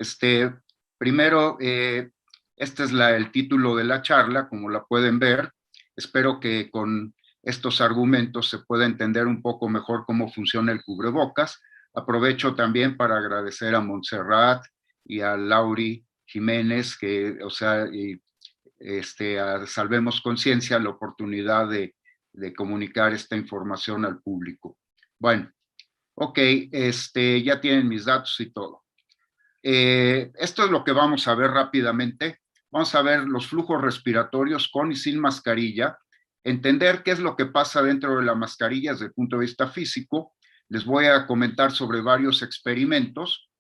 Este, primero, este es el título de la charla, como la pueden ver. Espero que con estos argumentos se pueda entender un poco mejor cómo funciona el cubrebocas. Aprovecho también para agradecer a Montserrat y a Lauri Jiménez, a Salvemos Conciencia, la oportunidad de comunicar esta información al público. Bueno, ok, ya tienen mis datos y todo. Esto es lo que vamos a ver rápidamente. Vamos a ver los flujos respiratorios con y sin mascarilla, entender qué es lo que pasa dentro de la mascarilla desde el punto de vista físico. Les voy a comentar sobre varios experimentos,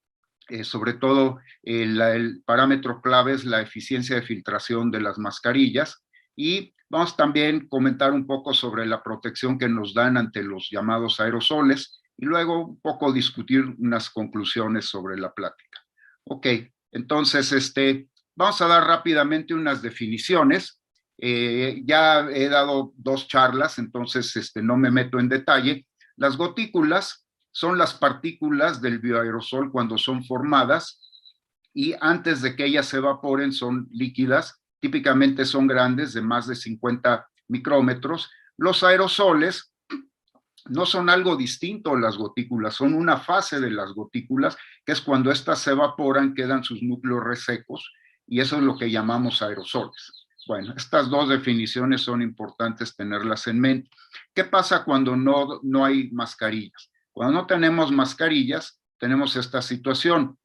sobre todo el parámetro clave es la eficiencia de filtración de las mascarillas, y vamos también a comentar un poco sobre la protección que nos dan ante los llamados aerosoles, y luego un poco discutir unas conclusiones sobre la plática. Ok, entonces vamos a dar rápidamente unas definiciones. Ya he dado 2 charlas, entonces no me meto en detalle. Las gotículas son las partículas del bioaerosol cuando son formadas, y antes de que ellas se evaporen son líquidas, típicamente son grandes, de más de 50 micrómetros. Los aerosoles no son algo distinto a las gotículas, son una fase de las gotículas, que es cuando estas se evaporan, quedan sus núcleos resecos, y eso es lo que llamamos aerosoles. Bueno, estas 2 definiciones son importantes tenerlas en mente. ¿Qué pasa cuando no hay mascarillas? Cuando no tenemos mascarillas, tenemos esta situación.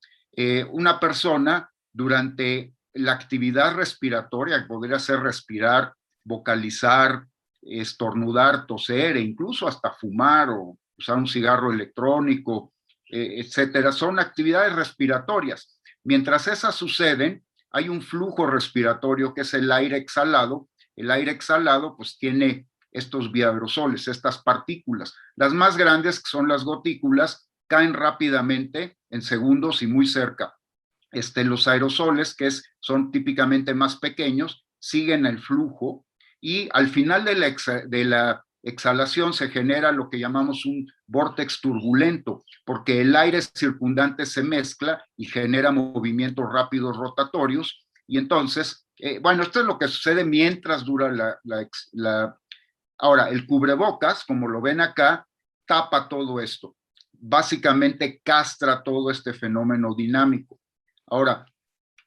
Una persona durante la actividad respiratoria, que podría ser respirar, vocalizar, estornudar, toser e incluso hasta fumar o usar un cigarro electrónico, etcétera, son actividades respiratorias. Mientras esas suceden, hay un flujo respiratorio que es el aire exhalado. El aire exhalado pues tiene estos bioaerosoles, estas partículas. Las más grandes, que son las gotículas, caen rápidamente en segundos y muy cerca. Los aerosoles, son típicamente más pequeños, siguen el flujo, y al final de la exhalación se genera lo que llamamos un vórtex turbulento, porque el aire circundante se mezcla y genera movimientos rápidos rotatorios, y entonces, bueno, esto es lo que sucede mientras dura Ahora, el cubrebocas, como lo ven acá, tapa todo esto. Básicamente castra todo este fenómeno dinámico. Ahora,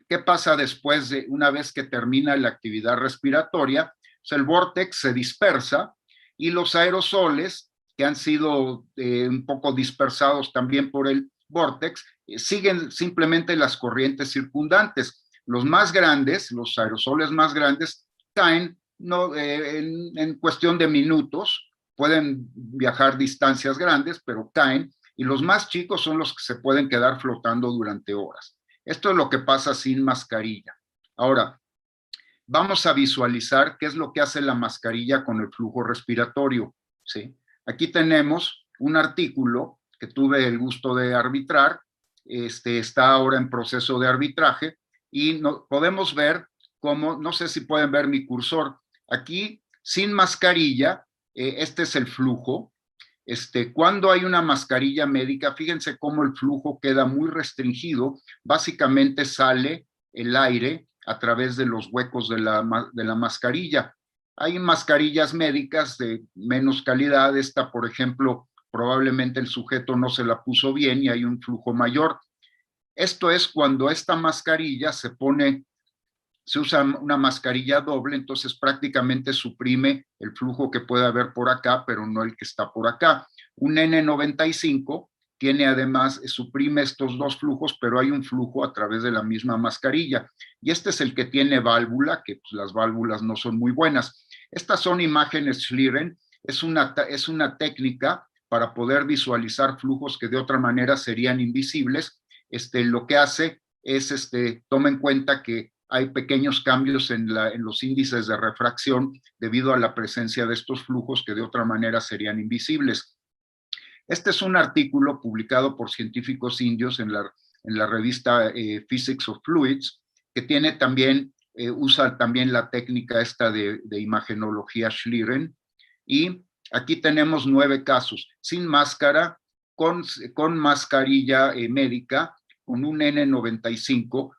¿qué pasa después una vez que termina la actividad respiratoria? Pues el vórtex se dispersa, y los aerosoles, que han sido un poco dispersados también por el vórtex, siguen simplemente las corrientes circundantes. Los más grandes, los aerosoles más grandes, caen en cuestión de minutos, pueden viajar distancias grandes, pero caen, y los más chicos son los que se pueden quedar flotando durante horas. Esto es lo que pasa sin mascarilla. Ahora, vamos a visualizar qué es lo que hace la mascarilla con el flujo respiratorio, ¿sí? Aquí tenemos un artículo que tuve el gusto de arbitrar, está ahora en proceso de arbitraje, y podemos ver cómo, no sé si pueden ver mi cursor, aquí sin mascarilla, este es el flujo. Cuando hay una mascarilla médica, fíjense cómo el flujo queda muy restringido, básicamente sale el aire a través de los huecos de la mascarilla. Hay mascarillas médicas de menos calidad. Esta, por ejemplo, probablemente el sujeto no se la puso bien y hay un flujo mayor. Esto es cuando esta mascarilla se usa una mascarilla doble, entonces prácticamente suprime el flujo que puede haber por acá, pero no el que está por acá. Un N95 tiene además, suprime estos 2 flujos, pero hay un flujo a través de la misma mascarilla. Y este es el que tiene válvula, que pues, las válvulas no son muy buenas. Estas son imágenes Schlieren, es una técnica para poder visualizar flujos que de otra manera serían invisibles. Lo que hace es, toma en cuenta que hay pequeños cambios en los índices de refracción debido a la presencia de estos flujos que de otra manera serían invisibles. Este es un artículo publicado por científicos indios en la revista Physics of Fluids, que tiene también, usa también la técnica esta de imagenología Schlieren, y aquí tenemos 9 casos, sin máscara, con mascarilla médica, con un N95,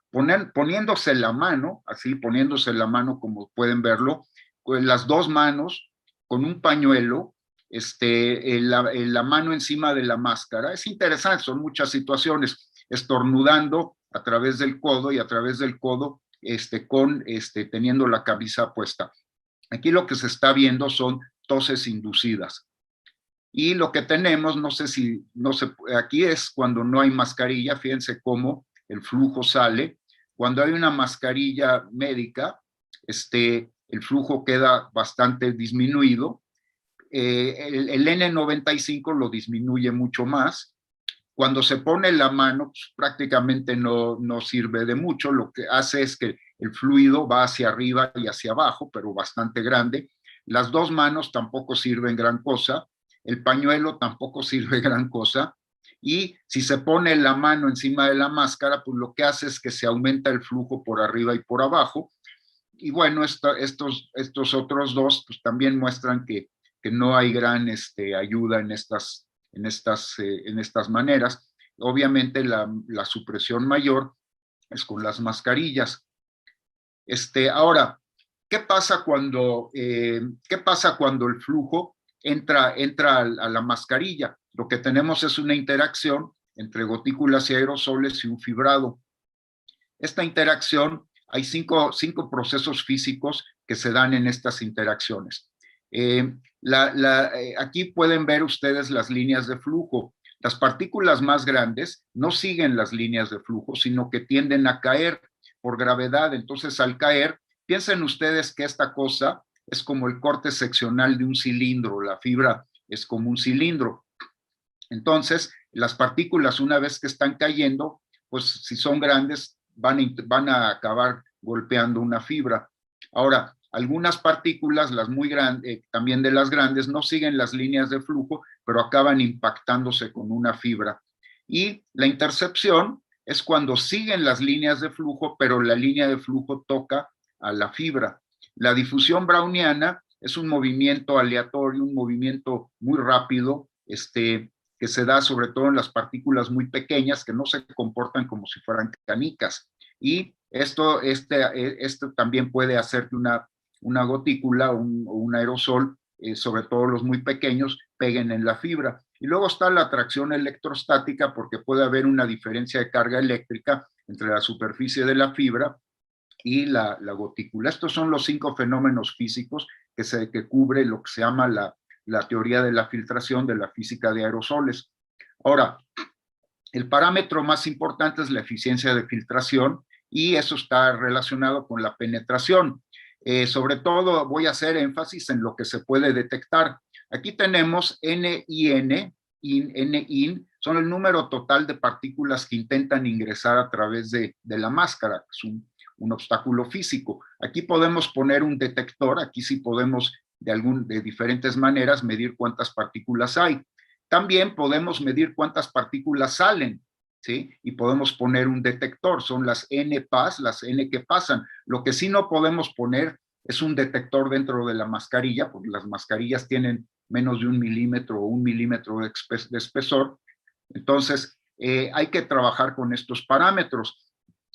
poniéndose la mano, así poniéndose la mano como pueden verlo, con las dos manos, con un pañuelo, la mano encima de la máscara. Es interesante, son muchas situaciones, estornudando a través del codo y a través del codo teniendo la camisa puesta. Aquí lo que se está viendo son toses inducidas. Y lo que tenemos, no sé si, no sé, aquí es cuando no hay mascarilla, fíjense cómo el flujo sale. Cuando hay una mascarilla médica, el flujo queda bastante disminuido. El N95 lo disminuye mucho más. Cuando se pone la mano, pues, prácticamente no sirve de mucho. Lo que hace es que el fluido va hacia arriba y hacia abajo, pero bastante grande. Las dos manos tampoco sirven gran cosa. El pañuelo tampoco sirve gran cosa. Y si se pone la mano encima de la máscara, pues lo que hace es que se aumenta el flujo por arriba y por abajo. Y bueno, estos otros dos pues también muestran que no hay gran ayuda en estas maneras. Obviamente la supresión mayor es con las mascarillas. Ahora, ¿qué pasa cuando el flujo entra a la mascarilla? Lo que tenemos es una interacción entre gotículas y aerosoles y un fibrado. Esta interacción, hay cinco procesos físicos que se dan en estas interacciones. Aquí pueden ver ustedes las líneas de flujo. Las partículas más grandes no siguen las líneas de flujo, sino que tienden a caer por gravedad. Entonces, al caer, piensen ustedes que esta cosa es como el corte seccional de un cilindro. La fibra es como un cilindro. Entonces, las partículas, una vez que están cayendo, pues si son grandes, van a acabar golpeando una fibra. Ahora, algunas partículas, las muy grandes, también de las grandes, no siguen las líneas de flujo, pero acaban impactándose con una fibra. Y la intercepción es cuando siguen las líneas de flujo, pero la línea de flujo toca a la fibra. La difusión browniana es un movimiento aleatorio, un movimiento muy rápido, que se da sobre todo en las partículas muy pequeñas que no se comportan como si fueran canicas. Y esto también puede hacer que una gotícula o un aerosol, sobre todo los muy pequeños, peguen en la fibra. Y luego está la atracción electrostática, porque puede haber una diferencia de carga eléctrica entre la superficie de la fibra y la gotícula. Estos son los 5 fenómenos físicos que cubre lo que se llama la teoría de la filtración de la física de aerosoles. Ahora, el parámetro más importante es la eficiencia de filtración y eso está relacionado con la penetración. Sobre todo voy a hacer énfasis en lo que se puede detectar. Aquí tenemos NIN, son el número total de partículas que intentan ingresar a través de la máscara, que es un obstáculo físico. Aquí podemos poner un detector, aquí sí podemos de diferentes maneras medir cuántas partículas hay. También podemos medir cuántas partículas salen, ¿sí? Y podemos poner un detector, son las N-PAS, las N que pasan. Lo que sí no podemos poner es un detector dentro de la mascarilla, porque las mascarillas tienen menos de 1 milímetro o 1 milímetro de espesor. Entonces, hay que trabajar con estos parámetros.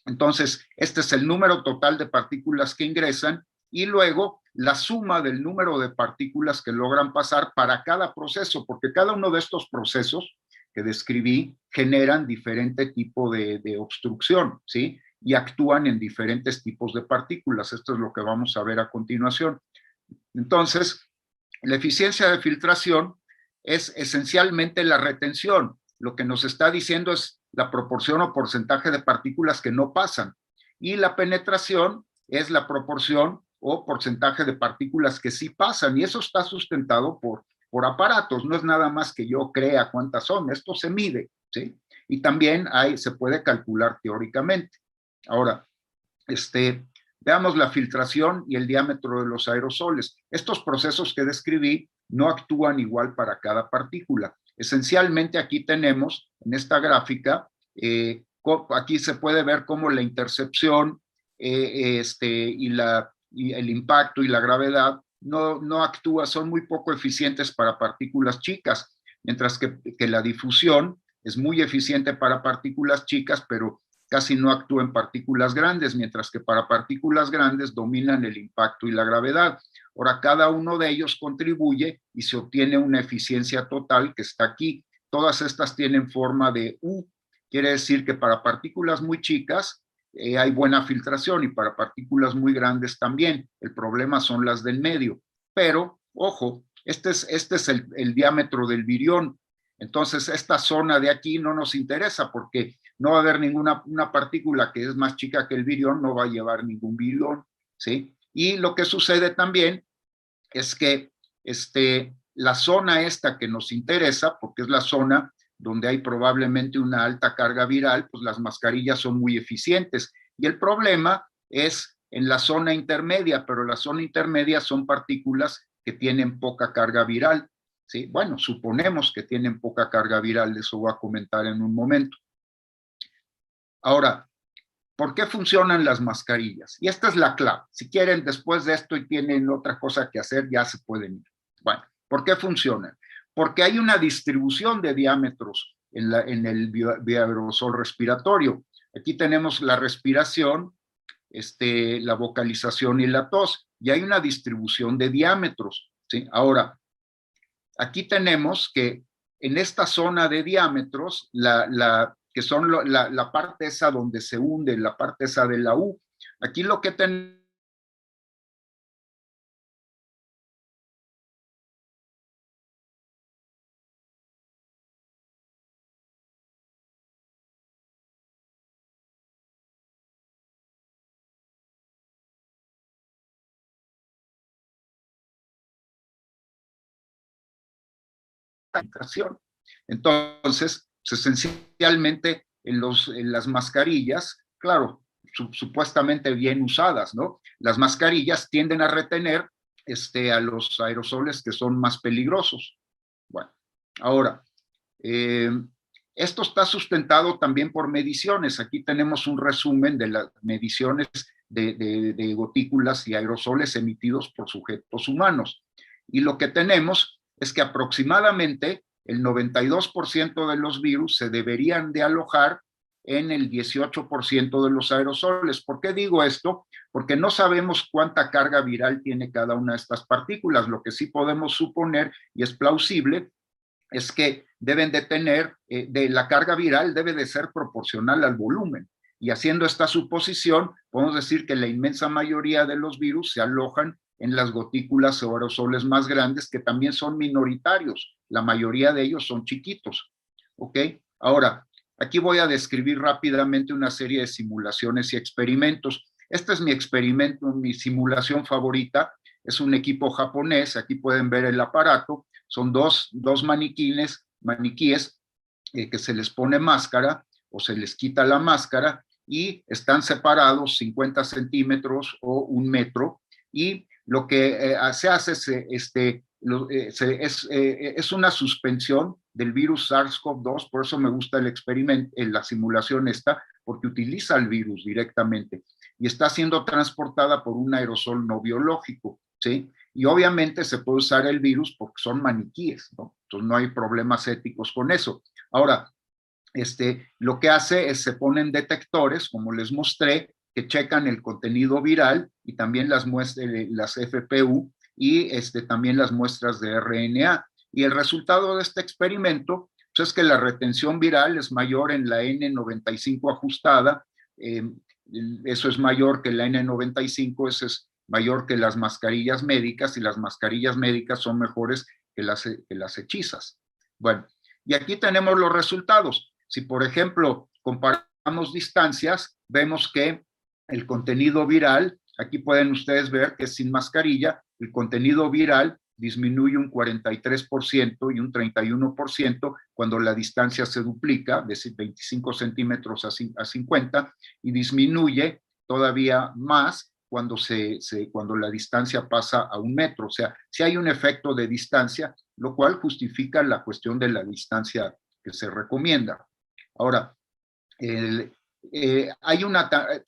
Entonces, este es el número total de partículas que ingresan y luego la suma del número de partículas que logran pasar para cada proceso, porque cada uno de estos procesos que describí generan diferente tipo de obstrucción, ¿sí? Y actúan en diferentes tipos de partículas. Esto es lo que vamos a ver a continuación. Entonces, la eficiencia de filtración es esencialmente la retención. Lo que nos está diciendo es la proporción o porcentaje de partículas que no pasan. Y la penetración es la proporción o porcentaje de partículas que sí pasan. Y eso está sustentado por aparatos. No es nada más que yo crea cuántas son. Esto se mide, ¿sí? Y también se puede calcular teóricamente. Ahora, veamos la filtración y el diámetro de los aerosoles. Estos procesos que describí no actúan igual para cada partícula. Esencialmente aquí tenemos, en esta gráfica, aquí se puede ver cómo la intercepción y el impacto y la gravedad no actúa, son muy poco eficientes para partículas chicas, mientras que la difusión es muy eficiente para partículas chicas, pero casi no actúa en partículas grandes, mientras que para partículas grandes dominan el impacto y la gravedad. Ahora, cada uno de ellos contribuye y se obtiene una eficiencia total que está aquí. Todas estas tienen forma de U, quiere decir que para partículas muy chicas hay buena filtración y para partículas muy grandes también. El problema son las del medio. Pero, ojo, este es el diámetro del virión. Entonces, esta zona de aquí no nos interesa porque no va a haber ninguna una partícula que es más chica que el virión, no va a llevar ningún virión, ¿sí? Y lo que sucede también es que la zona esta que nos interesa, porque es la zona donde hay probablemente una alta carga viral, pues las mascarillas son muy eficientes. Y el problema es en la zona intermedia, pero la zona intermedia son partículas que tienen poca carga viral, ¿sí? Bueno, suponemos que tienen poca carga viral, eso voy a comentar en un momento. Ahora, ¿por qué funcionan las mascarillas? Y esta es la clave. Si quieren, después de esto y tienen otra cosa que hacer, ya se pueden ir. Bueno, ¿por qué funcionan? Porque hay una distribución de diámetros en el bioaerosol respiratorio. Aquí tenemos la respiración, la vocalización y la tos, y hay una distribución de diámetros, ¿sí? Ahora, aquí tenemos que en esta zona de diámetros, que son la parte esa donde se hunde, la parte esa de la U, aquí lo que tenemos entonces, pues esencialmente en las mascarillas, claro, supuestamente bien usadas, ¿no? Las mascarillas tienden a retener a los aerosoles que son más peligrosos. Bueno, ahora, eh, esto está sustentado también por mediciones. Aquí tenemos un resumen de las mediciones de gotículas y aerosoles emitidos por sujetos humanos. Y lo que tenemos es que aproximadamente el 92% de los virus se deberían de alojar en el 18% de los aerosoles. ¿Por qué digo esto? Porque no sabemos cuánta carga viral tiene cada una de estas partículas. Lo que sí podemos suponer, y es plausible, es que deben de tener, de la carga viral debe de ser proporcional al volumen. Y haciendo esta suposición, podemos decir que la inmensa mayoría de los virus se alojan en las gotículas o aerosoles más grandes, que también son minoritarios. La mayoría de ellos son chiquitos. ¿Ok? Ahora, aquí voy a describir rápidamente una serie de simulaciones y experimentos. Este es mi experimento, mi simulación favorita. Es un equipo japonés. Aquí pueden ver el aparato. Son dos maniquíes que se les pone máscara o se les quita la máscara y están separados 50 centímetros o 1 metro, y lo que se hace es una suspensión del virus SARS-CoV-2, por eso me gusta el experimento, la simulación esta, porque utiliza el virus directamente y está siendo transportada por un aerosol no biológico, ¿sí? Y obviamente se puede usar el virus porque son maniquíes, ¿no? Entonces no hay problemas éticos con eso. Ahora, lo que hace es se ponen detectores, como les mostré, que checan el contenido viral y también las FPU y también las muestras de RNA. Y el resultado de este experimento pues, es que la retención viral es mayor en la N95 ajustada, eso es mayor que la N95, eso es mayor que las mascarillas médicas, y las mascarillas médicas son mejores que las hechizas. Bueno, y aquí tenemos los resultados. Si, por ejemplo, comparamos distancias, vemos que el contenido viral, aquí pueden ustedes ver que sin mascarilla, el contenido viral disminuye un 43% y un 31% cuando la distancia se duplica, de 25 centímetros a 50, y disminuye todavía más cuando la distancia pasa a 1 metro. O sea, si hay un efecto de distancia, lo cual justifica la cuestión de la distancia que se recomienda. Ahora,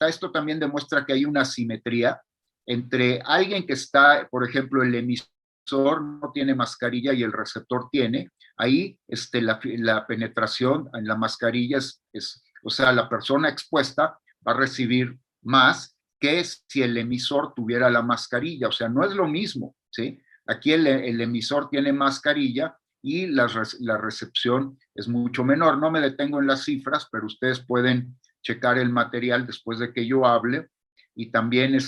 esto también demuestra que hay una simetría entre alguien que está, por ejemplo, el emisor emisor no tiene mascarilla y el receptor tiene, ahí la penetración en la mascarilla o sea, la persona expuesta va a recibir más que si el emisor tuviera la mascarilla, o sea, no es lo mismo, ¿sí? Aquí el emisor tiene mascarilla y la recepción es mucho menor. No me detengo en las cifras, pero ustedes pueden checar el material después de que yo hable y también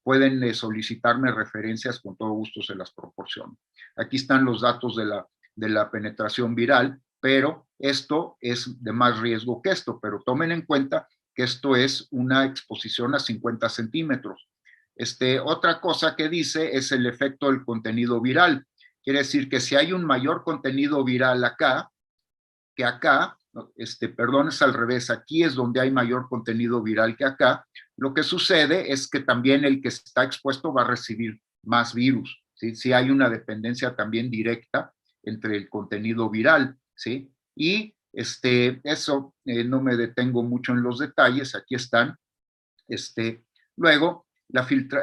pueden solicitarme referencias, con todo gusto se las proporciono. Aquí están los datos de la penetración viral, pero esto es de más riesgo que esto, pero tomen en cuenta que esto es una exposición a 50 centímetros. Otra cosa que dice es el efecto del contenido viral. Quiere decir que si hay un mayor contenido viral acá, que acá, perdón, es al revés, aquí es donde hay mayor contenido viral que acá, lo que sucede es que también el que está expuesto va a recibir más virus, ¿sí? Si hay una dependencia también directa entre el contenido viral, ¿sí? Y eso no me detengo mucho en los detalles, aquí están. Luego,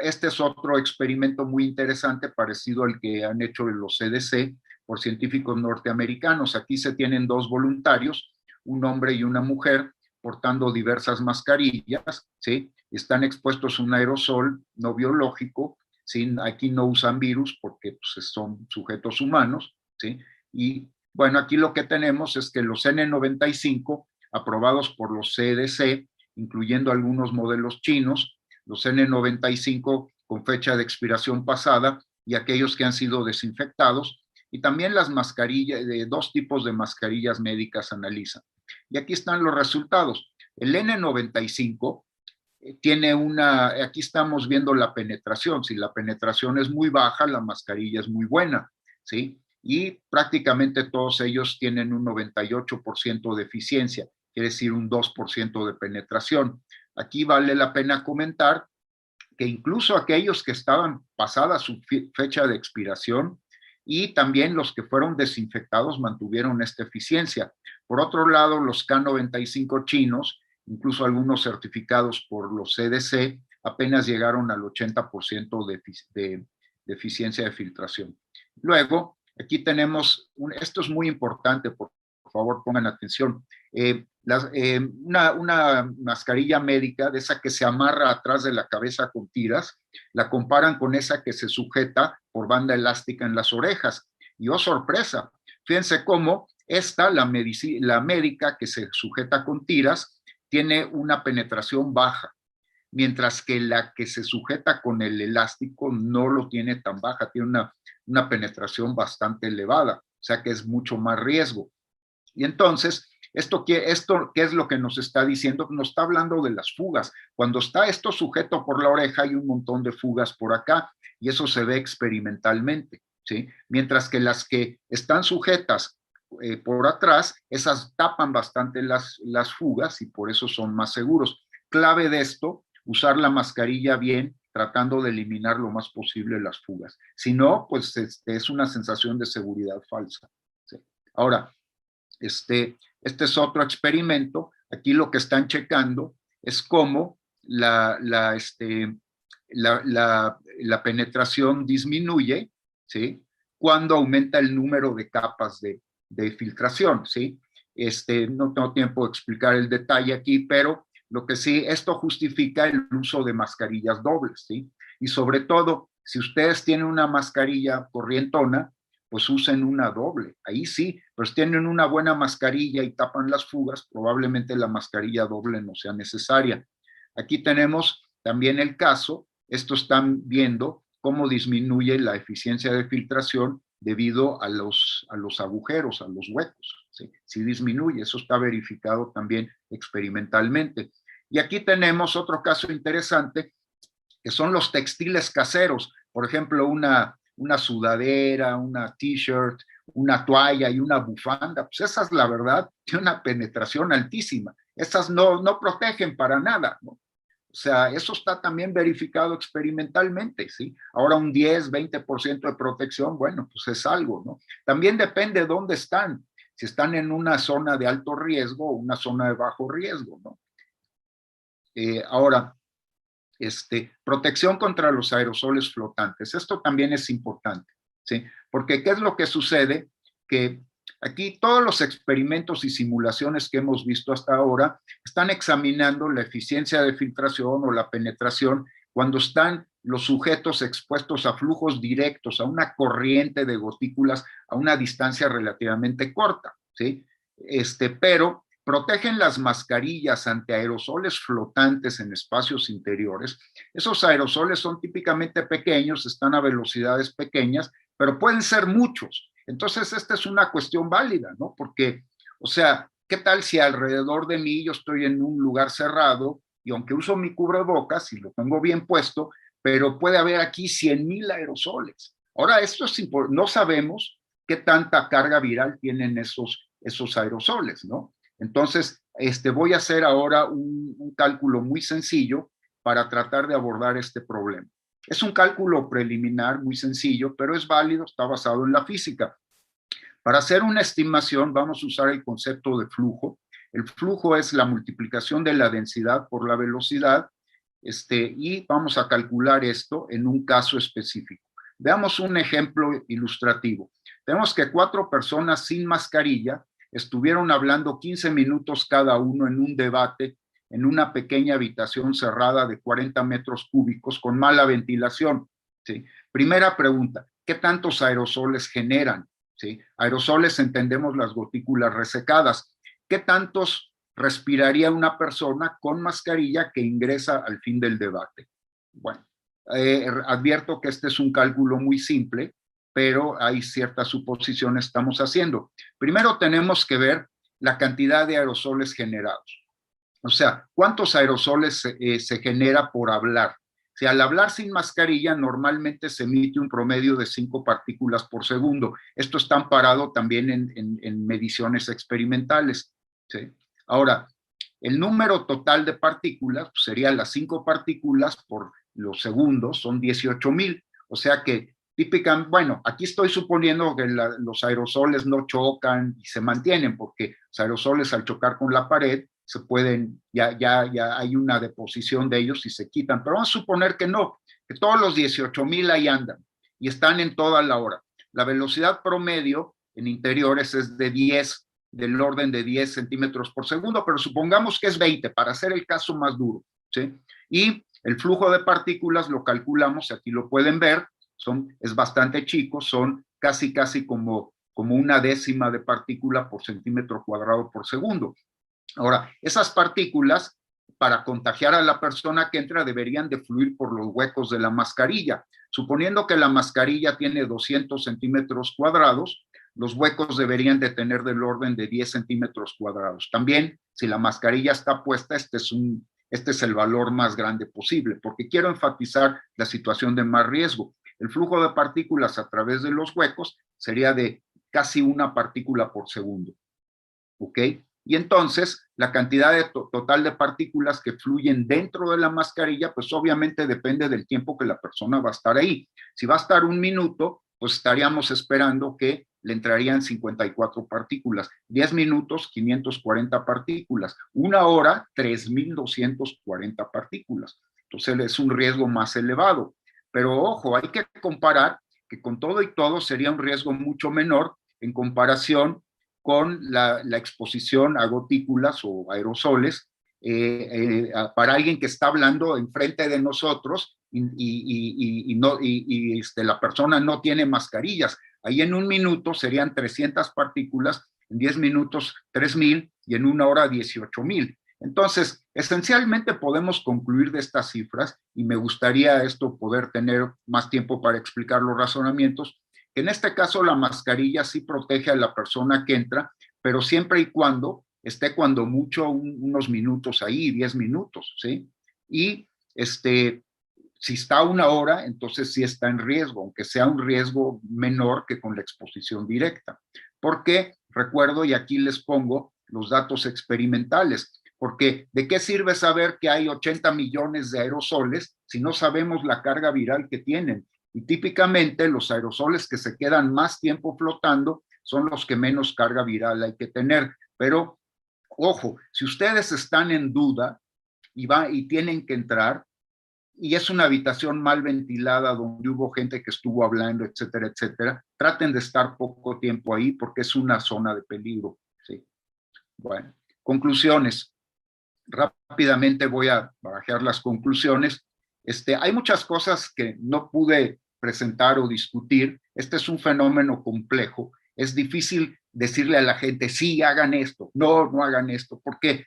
este es otro experimento muy interesante, parecido al que han hecho los CDC por científicos norteamericanos. Aquí se tienen dos voluntarios, un hombre y una mujer, portando diversas mascarillas, ¿sí? Están expuestos a un aerosol no biológico, ¿sí? Aquí no usan virus porque pues, son sujetos humanos, ¿sí? Y bueno, aquí lo que tenemos es que los N95, aprobados por los CDC, incluyendo algunos modelos chinos, los N95 con fecha de expiración pasada y aquellos que han sido desinfectados, y también las mascarillas, de dos tipos de mascarillas médicas analizan. Y aquí están los resultados. El N95 tiene aquí estamos viendo la penetración. Si la penetración es muy baja, la mascarilla es muy buena, ¿sí? Y prácticamente todos ellos tienen un 98% de eficiencia, quiere decir un 2% de penetración. Aquí vale la pena comentar que incluso aquellos que estaban pasada su fecha de expiración y también los que fueron desinfectados mantuvieron esta eficiencia. Por otro lado, los K95 chinos, incluso algunos certificados por los CDC, apenas llegaron al 80% de eficiencia de filtración. Luego, aquí tenemos, esto es muy importante, por favor pongan atención, una mascarilla médica de esa que se amarra atrás de la cabeza con tiras, la comparan con esa que se sujeta por banda elástica en las orejas. Y oh sorpresa, fíjense cómo la médica que se sujeta con tiras tiene una penetración baja, mientras que la que se sujeta con el elástico no lo tiene tan baja, tiene una penetración bastante elevada, o sea que es mucho más riesgo. Y entonces, ¿qué es lo que nos está diciendo? Nos está hablando de las fugas. Cuando está esto sujeto por la oreja, hay un montón de fugas por acá, y eso se ve experimentalmente, ¿sí? Mientras que las que están sujetas por atrás, esas tapan bastante las fugas y por eso son más seguros. Clave de esto, usar la mascarilla bien, tratando de eliminar lo más posible las fugas. Si no, pues es una sensación de seguridad falsa, ¿sí? Ahora, este es otro experimento. Aquí lo que están checando es cómo la penetración disminuye, ¿sí? Cuando aumenta el número de capas de filtración, ¿sí? No tengo tiempo de explicar el detalle aquí, pero lo que sí, esto justifica el uso de mascarillas dobles, ¿sí? Y sobre todo, si ustedes tienen una mascarilla corrientona, pues usen una doble. Ahí sí, pero si tienen una buena mascarilla y tapan las fugas, probablemente la mascarilla doble no sea necesaria. Aquí tenemos también el caso, esto están viendo cómo disminuye la eficiencia de filtración debido a los agujeros, a los huecos. ¿Sí? Sí disminuye, eso está verificado también experimentalmente. Y aquí tenemos otro caso interesante, que son los textiles caseros. Por ejemplo, una sudadera, una t-shirt, una toalla y una bufanda, pues esas, la verdad, tienen una penetración altísima. Esas no protegen para nada, ¿no? O sea, eso está también verificado experimentalmente, ¿sí? Ahora un 10, 20% de protección, bueno, pues es algo, ¿no? También depende de dónde están. Si están en una zona de alto riesgo o una zona de bajo riesgo, ¿no? Ahora, protección contra los aerosoles flotantes. Esto también es importante, ¿sí? Porque ¿qué es lo que sucede? Que aquí todos los experimentos y simulaciones que hemos visto hasta ahora están examinando la eficiencia de filtración o la penetración cuando están los sujetos expuestos a flujos directos, a una corriente de gotículas a una distancia relativamente corta, ¿sí? Pero protegen las mascarillas ante aerosoles flotantes en espacios interiores. Esos aerosoles son típicamente pequeños, están a velocidades pequeñas, pero pueden ser muchos. Entonces, esta es una cuestión válida, ¿no? Porque, o sea, ¿qué tal si alrededor de mí yo estoy en un lugar cerrado y aunque uso mi cubrebocas y lo tengo bien puesto, pero puede haber aquí 100,000 aerosoles? Ahora, esto es importante, no sabemos qué tanta carga viral tienen esos aerosoles, ¿no? Entonces, voy a hacer ahora un cálculo muy sencillo para tratar de abordar este problema. Es un cálculo preliminar muy sencillo, pero es válido, está basado en la física. Para hacer una estimación vamos a usar el concepto de flujo. El flujo es la multiplicación de la densidad por la velocidad, y vamos a calcular esto en un caso específico. Veamos un ejemplo ilustrativo. Tenemos que 4 personas sin mascarilla estuvieron hablando 15 minutos cada uno en un debate en una pequeña habitación cerrada de 40 metros cúbicos con mala ventilación, ¿sí? Primera pregunta, ¿qué tantos aerosoles generan? ¿Sí? Aerosoles entendemos las gotículas resecadas. ¿Qué tantos respiraría una persona con mascarilla que ingresa al fin del debate? Bueno, advierto que este es un cálculo muy simple, pero hay ciertas suposiciones que estamos haciendo. Primero tenemos que ver la cantidad de aerosoles generados. O sea, ¿cuántos aerosoles se genera por hablar? Si al hablar sin mascarilla normalmente se emite un promedio de 5 partículas por segundo. Esto está amparado también en mediciones experimentales, ¿sí? Ahora, el número total de partículas pues, serían las 5 partículas por los segundos, son 18,000. O sea que típicamente, bueno, aquí estoy suponiendo que los aerosoles no chocan y se mantienen, porque los aerosoles al chocar con la pared se pueden, ya hay una deposición de ellos y se quitan, pero vamos a suponer que no, que todos los 18,000 ahí andan y están en toda la hora. La velocidad promedio en interiores es de 10, del orden de 10 centímetros por segundo, pero supongamos que es 20 para hacer el caso más duro, ¿sí? Y el flujo de partículas lo calculamos, aquí lo pueden ver, es bastante chico, son casi como una décima de partícula por centímetro cuadrado por segundo. Ahora, esas partículas, para contagiar a la persona que entra, deberían de fluir por los huecos de la mascarilla. Suponiendo que la mascarilla tiene 200 centímetros cuadrados, los huecos deberían de tener del orden de 10 centímetros cuadrados. También, si la mascarilla está puesta, este es el valor más grande posible, porque quiero enfatizar la situación de más riesgo. El flujo de partículas a través de los huecos sería de casi 1 partícula por segundo. ¿Ok? Y entonces, la cantidad total de partículas que fluyen dentro de la mascarilla, pues obviamente depende del tiempo que la persona va a estar ahí. Si va a estar 1 minuto, pues estaríamos esperando que le entrarían 54 partículas. 10 minutos, 540 partículas. 1 hora, 3,240 partículas. Entonces, es un riesgo más elevado. Pero ojo, hay que comparar que con todo y todo sería un riesgo mucho menor en comparación con la exposición a gotículas o aerosoles para alguien que está hablando enfrente de nosotros y la persona no tiene mascarillas. Ahí en 1 minuto serían 300 partículas, en 10 minutos 3,000 y en 1 hora 18,000. Entonces, esencialmente podemos concluir de estas cifras, y me gustaría poder tener más tiempo para explicar los razonamientos, que en este caso la mascarilla sí protege a la persona que entra, pero siempre y cuando esté cuando mucho unos minutos ahí, 10 minutos, ¿sí? Y si está 1 hora, entonces sí está en riesgo, aunque sea un riesgo menor que con la exposición directa. Porque, recuerdo, y aquí les pongo los datos experimentales, porque ¿de qué sirve saber que hay 80 millones de aerosoles si no sabemos la carga viral que tienen? Y típicamente los aerosoles que se quedan más tiempo flotando son los que menos carga viral hay que tener. Pero, ojo, si ustedes están en duda y tienen que entrar, y es una habitación mal ventilada donde hubo gente que estuvo hablando, etcétera, etcétera, traten de estar poco tiempo ahí porque es una zona de peligro, ¿sí? Bueno, conclusiones. Rápidamente voy a barajar las conclusiones. Hay muchas cosas que no pude presentar o discutir. Este es un fenómeno complejo. Es difícil decirle a la gente, sí, hagan esto, no, no hagan esto, porque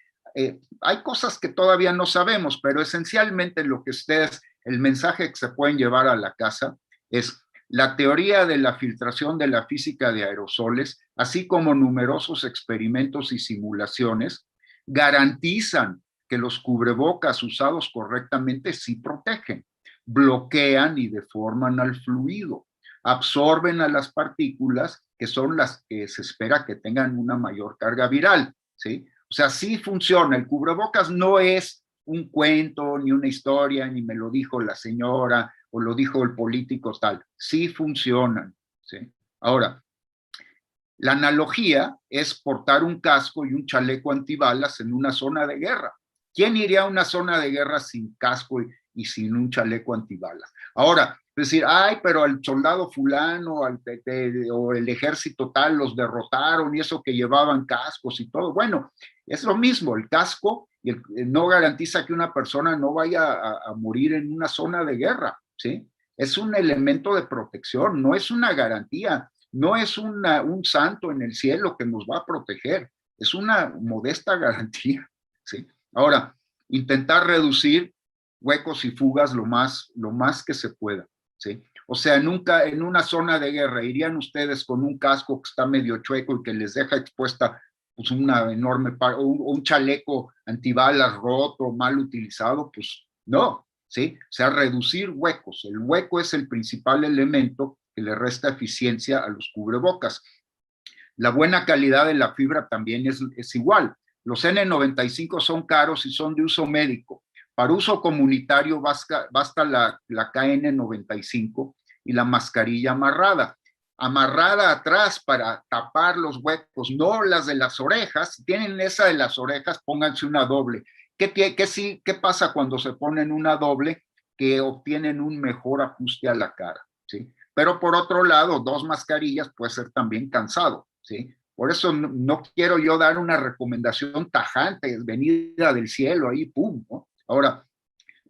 hay cosas que todavía no sabemos, pero esencialmente lo que ustedes, el mensaje que se pueden llevar a la casa es la teoría de la filtración de la física de aerosoles, así como numerosos experimentos y simulaciones, garantizan que los cubrebocas usados correctamente sí protegen, bloquean y deforman al fluido, absorben a las partículas que son las que se espera que tengan una mayor carga viral, ¿sí? O sea, sí funciona. El cubrebocas no es un cuento, ni una historia, ni me lo dijo la señora o lo dijo el político tal. Sí funcionan, ¿sí? Ahora, la analogía es portar un casco y un chaleco antibalas en una zona de guerra. ¿Quién iría a una zona de guerra sin casco y sin un chaleco antibalas? Ahora, es decir, ay, pero al soldado fulano o el ejército tal los derrotaron y eso que llevaban cascos y todo. Bueno, es lo mismo, el casco no garantiza que una persona no vaya a morir en una zona de guerra, ¿sí? Es un elemento de protección, no es una garantía. No es un santo en el cielo que nos va a proteger, es una modesta garantía, ¿sí? Ahora, intentar reducir huecos y fugas lo más que se pueda, ¿sí? O sea, nunca en una zona de guerra irían ustedes con un casco que está medio chueco y que les deja expuesta pues una enorme o un chaleco antibalas roto, mal utilizado, pues no, ¿sí? O sea, reducir huecos. El hueco es el principal elemento que le resta eficiencia a los cubrebocas. La buena calidad de la fibra también es igual. Los N95 son caros y son de uso médico. Para uso comunitario basta la KN95 y la mascarilla amarrada. Amarrada atrás para tapar los huecos, no las de las orejas. Si tienen esa de las orejas, pónganse una doble. ¿Qué pasa cuando se ponen una doble? Que obtienen un mejor ajuste a la cara, ¿sí? Pero por otro lado, dos mascarillas puede ser también cansado, ¿sí? Por eso no quiero yo dar una recomendación tajante, venida del cielo, ahí, pum, ¿no? Ahora,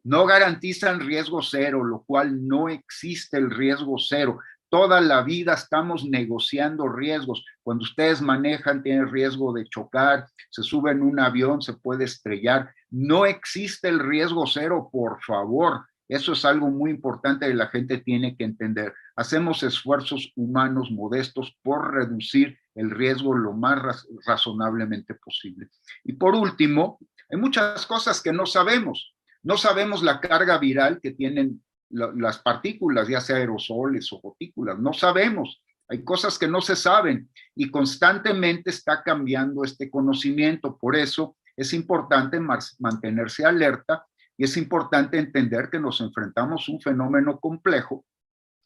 no garantizan riesgo cero, lo cual no existe el riesgo cero. Toda la vida estamos negociando riesgos. Cuando ustedes manejan, tienen riesgo de chocar, se suben en un avión, se puede estrellar. No existe el riesgo cero, por favor. Eso es algo muy importante que la gente tiene que entender. Hacemos esfuerzos humanos modestos por reducir el riesgo lo más razonablemente posible. Y por último, hay muchas cosas que no sabemos. No sabemos la carga viral que tienen las partículas, ya sea aerosoles o gotículas. No sabemos. Hay cosas que no se saben y constantemente está cambiando este conocimiento. Por eso es importante mantenerse alerta y es importante entender que nos enfrentamos a un fenómeno complejo.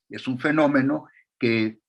Es un fenómeno que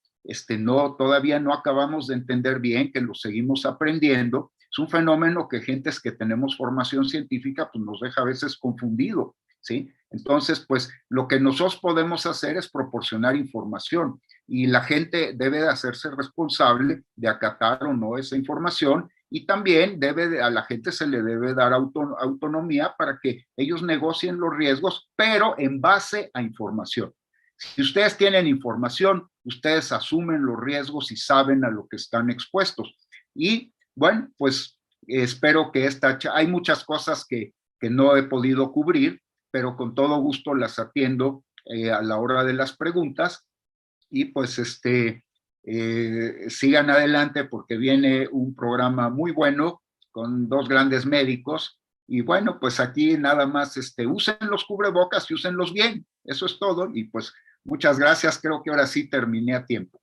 todavía no acabamos de entender bien, que lo seguimos aprendiendo. Es un fenómeno que gentes que tenemos formación científica pues nos deja a veces confundido, ¿sí? Entonces, pues lo que nosotros podemos hacer es proporcionar información y la gente debe de hacerse responsable de acatar o no esa información y también a la gente se le debe dar autonomía para que ellos negocien los riesgos, pero en base a información. Si ustedes tienen información, ustedes asumen los riesgos y saben a lo que están expuestos. Y bueno, pues espero que hay muchas cosas que no he podido cubrir, pero con todo gusto las atiendo a la hora de las preguntas. Y pues sigan adelante porque viene un programa muy bueno con dos grandes médicos. Y bueno, pues aquí nada más usen los cubrebocas y úsenlos bien. Eso es todo. Y pues muchas gracias. Creo que ahora sí terminé a tiempo.